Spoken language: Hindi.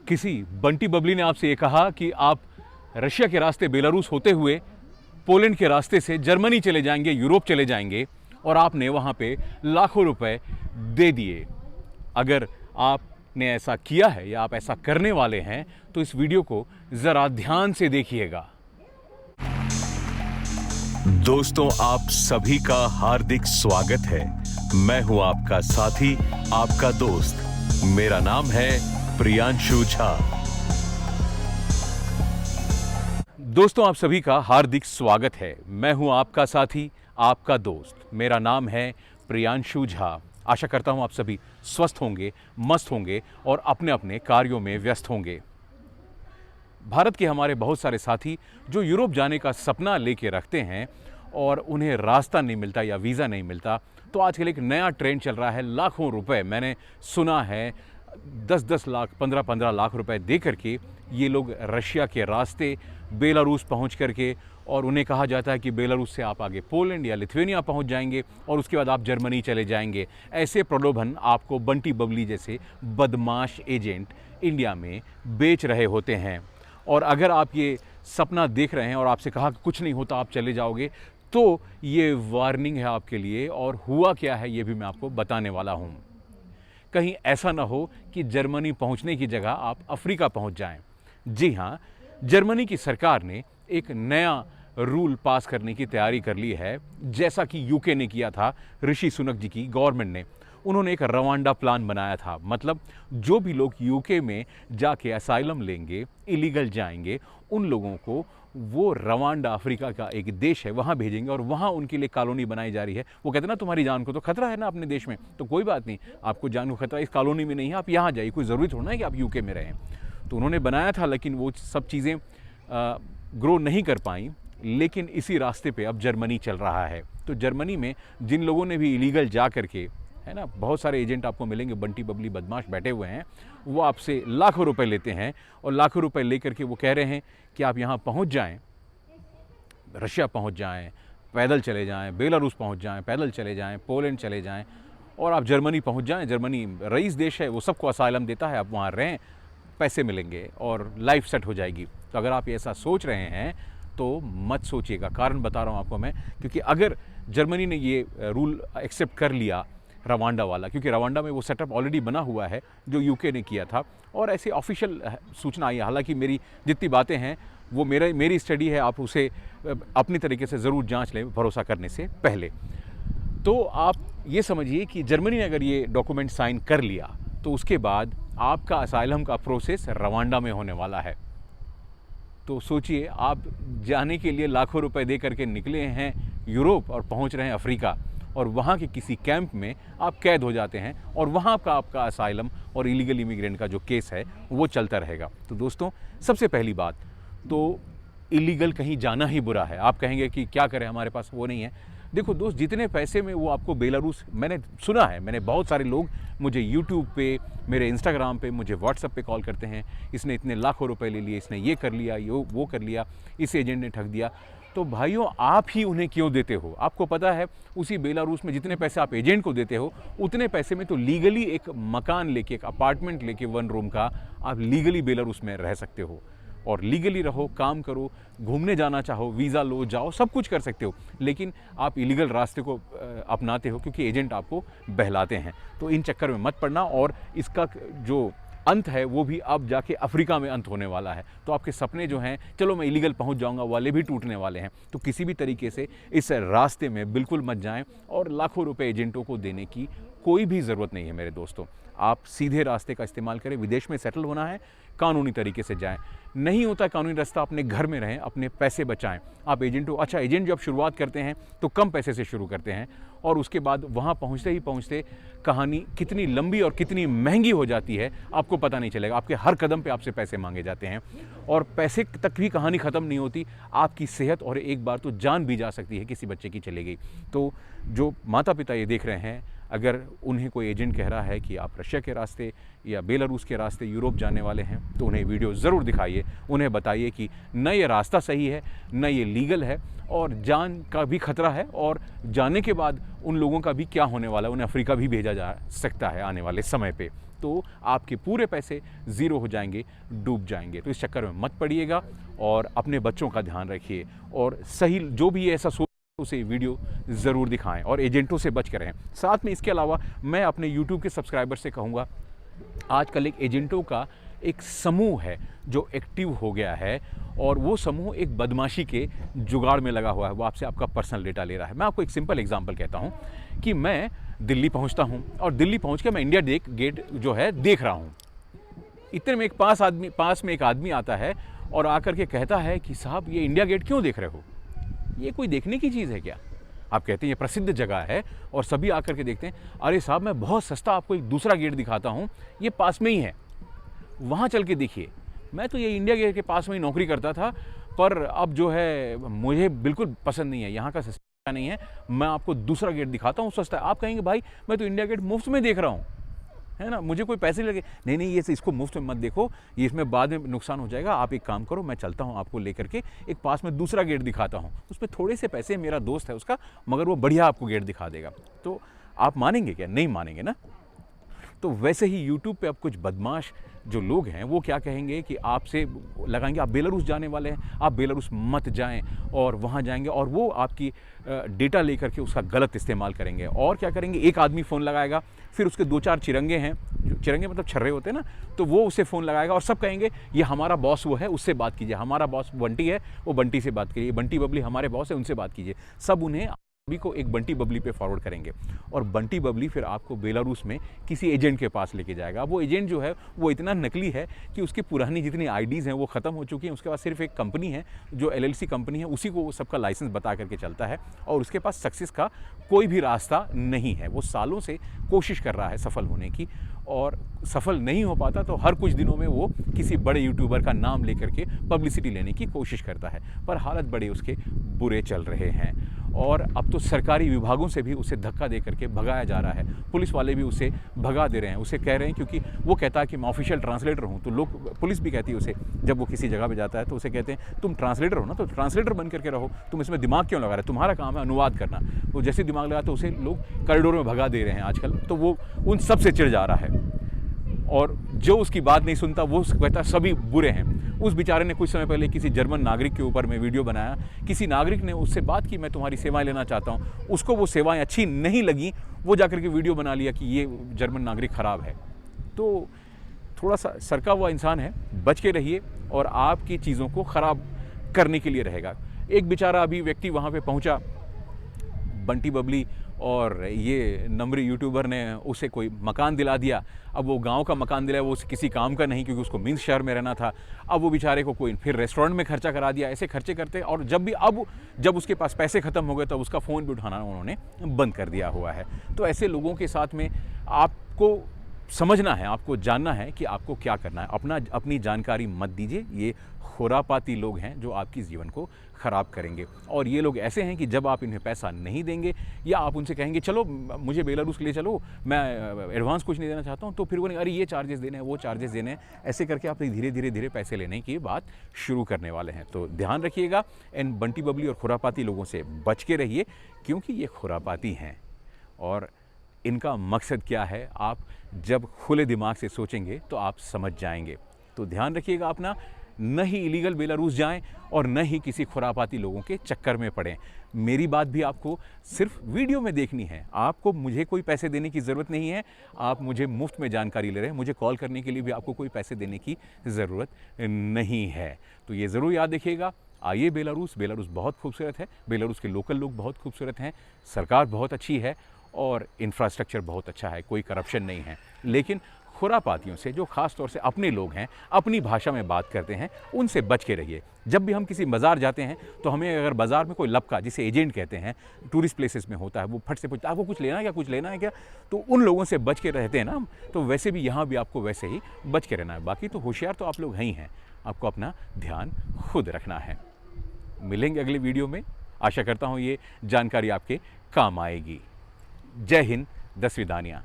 किसी बंटी बबली ने आपसे ये कहा कि आप रशिया के रास्ते बेलारूस होते हुए पोलैंड के रास्ते से जर्मनी चले जाएंगे, यूरोप चले जाएंगे, और आपने वहाँ पे लाखों रुपए दे दिए। अगर आपने ऐसा किया है या आप ऐसा करने वाले हैं तो इस वीडियो को ज़रा ध्यान से देखिएगा। दोस्तों, आप सभी का हार्दिक स्वागत है। मैं हूं आपका साथी, आपका दोस्त। मेरा नाम है प्रियांशु झा। दोस्तों, आप सभी का हार्दिक स्वागत है। मैं हूं आपका साथी, आपका दोस्त। मेरा नाम है प्रियांशु झा। आशा करता हूं आप सभी स्वस्थ होंगे, मस्त होंगे और अपने अपने कार्यों में व्यस्त होंगे। भारत के हमारे बहुत सारे साथी जो यूरोप जाने का सपना लेके रखते हैं और उन्हें रास्ता नहीं मिलता या वीज़ा नहीं मिलता, तो आजकल एक नया ट्रेंड चल रहा है। लाखों रुपए, मैंने सुना है 10-10 लाख, 15-15 लाख रुपए दे करके ये लोग रशिया के रास्ते बेलारूस पहुंच करके, और उन्हें कहा जाता है कि बेलारूस से आप आगे पोलैंड या लिथुआनिया पहुंच जाएंगे और उसके बाद आप जर्मनी चले जाएंगे। ऐसे प्रलोभन आपको बंटी बबली जैसे बदमाश एजेंट इंडिया में बेच रहे होते हैं। और अगर आप ये सपना देख रहे हैं और आपसे कहा कि कुछ नहीं होता, आप चले जाओगे, तो ये वार्निंग है आपके लिए। और हुआ क्या है ये भी मैं आपको बताने वाला हूँ। कहीं ऐसा ना हो कि जर्मनी पहुँचने की जगह आप अफ्रीका पहुँच जाएं। जी हाँ, जर्मनी की सरकार ने एक नया रूल पास करने की तैयारी कर ली है, जैसा कि यूके ने किया था। ऋषि सुनक जी की गवर्नमेंट ने, उन्होंने एक रवांडा प्लान बनाया था। मतलब जो भी लोग यूके में जाके असाइलम लेंगे, इलीगल जाएंगे, उन लोगों को वो रवांडा, अफ्रीका का एक देश है, वहाँ भेजेंगे और वहाँ उनके लिए कॉलोनी बनाई जा रही है। वो कहते हैं ना, तुम्हारी जान को तो खतरा है ना अपने देश में, तो कोई बात नहीं, आपको जान को खतरा इस कॉलोनी में नहीं है, आप यहाँ जाइए, कोई ज़रूरी थोड़ा ना है कि आप यूके में रहें। तो उन्होंने बनाया था, लेकिन वो सब चीज़ें ग्रो नहीं कर पाई। लेकिन इसी रास्ते पे अब जर्मनी चल रहा है। तो जर्मनी में जिन लोगों ने भी इलीगल जा करके, है ना, बहुत सारे एजेंट आपको मिलेंगे, बंटी बबली बदमाश बैठे हुए हैं, वो आपसे लाखों रुपए लेते हैं और लाखों रुपए लेकर के वो कह रहे हैं कि आप यहाँ पहुँच जाएं, रशिया पहुँच जाएं, पैदल चले जाएं, बेलारूस पहुँच जाएं, पैदल चले जाएं, पोलैंड चले जाएं, और आप जर्मनी पहुँच जाएं। जर्मनी रईस देश है, वो सबको असाइलम देता है, आप वहाँ रहें, पैसे मिलेंगे और लाइफ सेट हो जाएगी। तो अगर आप ऐसा सोच रहे हैं तो मत सोचिएगा। कारण बता रहा हूँ आपको मैं, क्योंकि अगर जर्मनी ने ये रूल एक्सेप्ट कर लिया, रवांडा वाला, क्योंकि रवांडा में वो सेटअप ऑलरेडी बना हुआ है जो यूके ने किया था, और ऐसी ऑफिशियल सूचना आई है। हालांकि मेरी जितनी बातें हैं वो मेरी स्टडी है, आप उसे अपनी तरीके से ज़रूर जांच लें भरोसा करने से पहले। तो आप ये समझिए कि जर्मनी ने अगर ये डॉक्यूमेंट साइन कर लिया तो उसके बाद आपका असाइलम का प्रोसेस रवांडा में होने वाला है। तो सोचिए, आप जाने के लिए लाखों रुपए दे करके निकले हैं यूरोप और पहुंच रहे हैं अफ्रीका, और वहाँ के किसी कैंप में आप कैद हो जाते हैं और वहाँ का आपका असाइलम और इलीगल इमिग्रेंट का जो केस है वो चलता रहेगा। तो दोस्तों, सबसे पहली बात तो इलीगल कहीं जाना ही बुरा है। आप कहेंगे कि क्या करें, हमारे पास वो नहीं है। देखो दोस्त, जितने पैसे में वो आपको बेलारूस, मैंने सुना है, मैंने बहुत सारे लोग मुझे यूट्यूब पे, मेरे इंस्टाग्राम पे, मुझे व्हाट्सएप पे कॉल करते हैं, इसने इतने लाखों रुपए ले लिए, इसने ये कर लिया, वो कर लिया, इस एजेंट ने ठग दिया। तो भाइयों, आप ही उन्हें क्यों देते हो? आपको पता है उसी बेलारूस में जितने पैसे आप एजेंट को देते हो, उतने पैसे में तो लीगली एक मकान लेके, एक अपार्टमेंट लेके 1 रूम का, आप लीगली बेलारूस में रह सकते हो। और लीगली रहो, काम करो, घूमने जाना चाहो, वीज़ा लो, जाओ, सब कुछ कर सकते हो। लेकिन आप इलीगल रास्ते को अपनाते हो क्योंकि एजेंट आपको बहलाते हैं। तो इन चक्कर में मत पड़ना, और इसका जो अंत है वो भी अब जाके अफ्रीका में अंत होने वाला है। तो आपके सपने जो हैं, चलो मैं इलीगल पहुंच जाऊंगा, वाले भी टूटने वाले हैं। तो किसी भी तरीके से इस रास्ते में बिल्कुल मत जाएं, और लाखों रुपए एजेंटों को देने की कोई भी ज़रूरत नहीं है मेरे दोस्तों। आप सीधे रास्ते का इस्तेमाल करें। विदेश में सेटल होना है, कानूनी तरीके से जाएं। नहीं होता कानूनी रास्ता, अपने घर में रहें, अपने पैसे बचाएं। आप एजेंट हो, अच्छा, एजेंट जब शुरुआत करते हैं तो कम पैसे से शुरू करते हैं, और उसके बाद वहाँ पहुँचते ही पहुँचते कहानी कितनी लंबी और कितनी महंगी हो जाती है आपको पता नहीं चलेगा। आपके हर कदम पे आपसे पैसे मांगे जाते हैं, और पैसे तक भी कहानी ख़त्म नहीं होती। आपकी सेहत और एक बार तो जान भी जा सकती है, किसी बच्चे की चली गई। तो जो माता पिता ये देख रहे हैं, अगर उन्हें कोई एजेंट कह रहा है कि आप रशिया के रास्ते या बेलारूस के रास्ते यूरोप जाने वाले हैं, तो उन्हें वीडियो ज़रूर दिखाइए। उन्हें बताइए कि न ये रास्ता सही है, न ये लीगल है, और जान का भी खतरा है, और जाने के बाद उन लोगों का भी क्या होने वाला है, उन्हें अफ्रीका भी भेजा जा सकता है आने वाले समय पे। तो आपके पूरे पैसे ज़ीरो हो जाएंगे, डूब जाएंगे। तो इस चक्कर में मत पड़िएगा और अपने बच्चों का ध्यान रखिए और सही जो भी ऐसा सोच उसे वीडियो ज़रूर दिखाएं और एजेंटों से बच कर रहें। साथ में इसके अलावा मैं अपने यूट्यूब के सब्सक्राइबर से कहूँगा, आजकल एक एजेंटों का एक समूह है जो एक्टिव हो गया है और वो समूह एक बदमाशी के जुगाड़ में लगा हुआ है। वो आपसे आपका पर्सनल डेटा ले रहा है। मैं आपको एक सिंपल एग्जांपल कहता हूँ कि मैं दिल्ली पहुँचता हूँ और दिल्ली पहुँच के मैं इंडिया गेट जो है देख रहा हूँ। इतने में एक पास में एक आदमी आता है और आकर के कहता है कि साहब ये इंडिया गेट क्यों देख रहे हो, ये कोई देखने की चीज़ है क्या? आप कहते हैं ये प्रसिद्ध जगह है और सभी आकर के देखते हैं। अरे साहब मैं बहुत सस्ता आपको एक दूसरा गेट दिखाता हूँ, ये पास में ही है, वहाँ चल के देखिए। मैं तो ये इंडिया गेट के पास में ही नौकरी करता था, पर अब जो है मुझे बिल्कुल पसंद नहीं है, यहाँ का सस्ता नहीं है, मैं आपको दूसरा गेट दिखाता हूँ सस्ता है। आप कहेंगे भाई मैं तो इंडिया गेट मुफ्त में देख रहा हूँ, है ना, मुझे कोई पैसे लगे। नहीं नहीं, ये इसको मुफ्त में मत देखो, ये इसमें बाद में नुकसान हो जाएगा। आप एक काम करो, मैं चलता हूँ आपको लेकर के एक पास में दूसरा गेट दिखाता हूँ, उसमें थोड़े से पैसे, मेरा दोस्त है उसका, मगर वो बढ़िया आपको गेट दिखा देगा। तो आप मानेंगे क्या? नहीं मानेंगे ना। तो वैसे ही यूट्यूब पे अब कुछ बदमाश जो लोग हैं वो क्या कहेंगे कि आपसे लगाएंगे आप बेलारूस जाने वाले हैं, आप बेलारूस मत जाएं, और वहाँ जाएंगे और वो आपकी डेटा लेकर के उसका गलत इस्तेमाल करेंगे। और क्या करेंगे, एक आदमी फ़ोन लगाएगा, फिर उसके 2-4 चिरंगे हैं, चिरंगे मतलब छर्रे होते हैं ना, तो वो उसे फ़ोन लगाएगा और सब कहेंगे ये हमारा बॉस वो है, उससे बात कीजिए, हमारा बॉस बंटी है, वो बंटी से बात कीजिए, बंटी बबली हमारे बॉस है, उनसे बात कीजिए। सब उन्हें सभी को एक बंटी बबली पे फॉरवर्ड करेंगे और बंटी बबली फिर आपको बेलारूस में किसी एजेंट के पास लेके जाएगा। वो एजेंट जो है वो इतना नकली है कि उसकी पुरानी जितनी आईडीज़ हैं वो ख़त्म हो चुकी हैं, उसके पास सिर्फ एक कंपनी है जो LLC कंपनी है, उसी को वो सबका लाइसेंस बता करके चलता है और उसके पास सक्सेस का कोई भी रास्ता नहीं है। वो सालों से कोशिश कर रहा है सफल होने की और सफल नहीं हो पाता, तो हर कुछ दिनों में वो किसी बड़े यूट्यूबर का नाम लेकर के पब्लिसिटी लेने की कोशिश करता है, पर हालत बड़े उसके बुरे चल रहे हैं। और अब तो सरकारी विभागों से भी उसे धक्का दे करके भगाया जा रहा है, पुलिस वाले भी उसे भगा दे रहे हैं। उसे कह रहे हैं, क्योंकि वो कहता है कि मैं ऑफिशियल ट्रांसलेटर हूँ, तो लोग, पुलिस भी कहती है उसे, जब वो किसी जगह पे जाता है तो उसे कहते हैं तुम ट्रांसलेटर हो ना, तो ट्रांसलेटर बन करके रहो, तुम इसमें दिमाग क्यों लगा रहे हो, तुम्हारा काम है अनुवाद करना। वो जैसे दिमाग लगा तो उसे लोग कॉरिडोर में भगा दे रहे हैं आजकल, तो वो उन सब से चिढ़ जा रहा है और जो उसकी बात नहीं सुनता वो कहता सभी बुरे हैं। उस बेचारे ने कुछ समय पहले किसी जर्मन नागरिक के ऊपर में वीडियो बनाया, किसी नागरिक ने उससे बात की मैं तुम्हारी सेवाएं लेना चाहता हूँ, उसको वो सेवाएं अच्छी नहीं लगी, वो जाकर के वीडियो बना लिया कि ये जर्मन नागरिक ख़राब है। तो थोड़ा सा सरका हुआ इंसान है, बच के रहिए और आपकी चीज़ों को ख़राब करने के लिए रहेगा। एक बेचारा अभी व्यक्ति वहाँ पर पहुँचा, बंटी बबली और ये नम्री यूट्यूबर ने उसे कोई मकान दिला दिया। अब वो गांव का मकान दिलाया, वो किसी काम का नहीं, क्योंकि उसको मीन्स शहर में रहना था। अब वो बेचारे को कोई फिर रेस्टोरेंट में खर्चा करा दिया। ऐसे खर्चे करते और जब उसके पास पैसे ख़त्म हो गए तब उसका फ़ोन भी उठाना उन्होंने बंद कर दिया हुआ है। तो ऐसे लोगों के साथ में आपको समझना है, आपको जानना है कि आपको क्या करना है। अपनी जानकारी मत दीजिए, ये खुरापाती लोग हैं जो आपकी जीवन को ख़राब करेंगे। और ये लोग ऐसे हैं कि जब आप इन्हें पैसा नहीं देंगे या आप उनसे कहेंगे चलो मुझे बेलारूस के लिए चलो, मैं एडवांस कुछ नहीं देना चाहता हूँ, तो फिर वो नहीं, अरे ये चार्जेस देने हैं, वो चार्जेस देने हैं, ऐसे करके आप धीरे धीरे पैसे लेने की बात शुरू करने वाले हैं। तो ध्यान रखिएगा, इन बंटी बबली और खुरापाती लोगों से बच के रहिए, क्योंकि ये खुरापाती हैं और इनका मकसद क्या है आप जब खुले दिमाग से सोचेंगे तो आप समझ जाएंगे। तो ध्यान रखिएगा अपना, न ही इलीगल बेलारूस जाएं और न ही किसी खुरापाती लोगों के चक्कर में पड़ें। मेरी बात भी आपको सिर्फ वीडियो में देखनी है, आपको मुझे कोई पैसे देने की ज़रूरत नहीं है, आप मुझे मुफ्त में जानकारी ले रहे हैं, मुझे कॉल करने के लिए भी आपको कोई पैसे देने की ज़रूरत नहीं है। तो ये ज़रूर याद रखिएगा। आइए बेलारूस बहुत खूबसूरत है, बेलारूस के लोकल लोग बहुत खूबसूरत हैं, सरकार बहुत अच्छी है और इंफ्रास्ट्रक्चर बहुत अच्छा है, कोई करप्शन नहीं है। लेकिन खुरापातियों से, जो ख़ास तौर से अपने लोग हैं, अपनी भाषा में बात करते हैं, उनसे बच के रहिए। जब भी हम किसी बाज़ार जाते हैं तो हमें अगर बाज़ार में कोई लपका, जिसे एजेंट कहते हैं, टूरिस्ट प्लेसेस में होता है, वो फट से पूछता है आपको कुछ लेना है क्या, कुछ लेना है क्या, तो उन लोगों से बच के रहते हैं ना। तो वैसे भी यहाँ भी आपको वैसे ही बच के रहना है। बाकी तो होशियार तो आप लोग हैं ही हैं, आपको अपना ध्यान खुद रखना है। मिलेंगे अगले वीडियो में, आशा करता हूँ ये जानकारी आपके काम आएगी। जय हिंद, 10 विदानियाँ।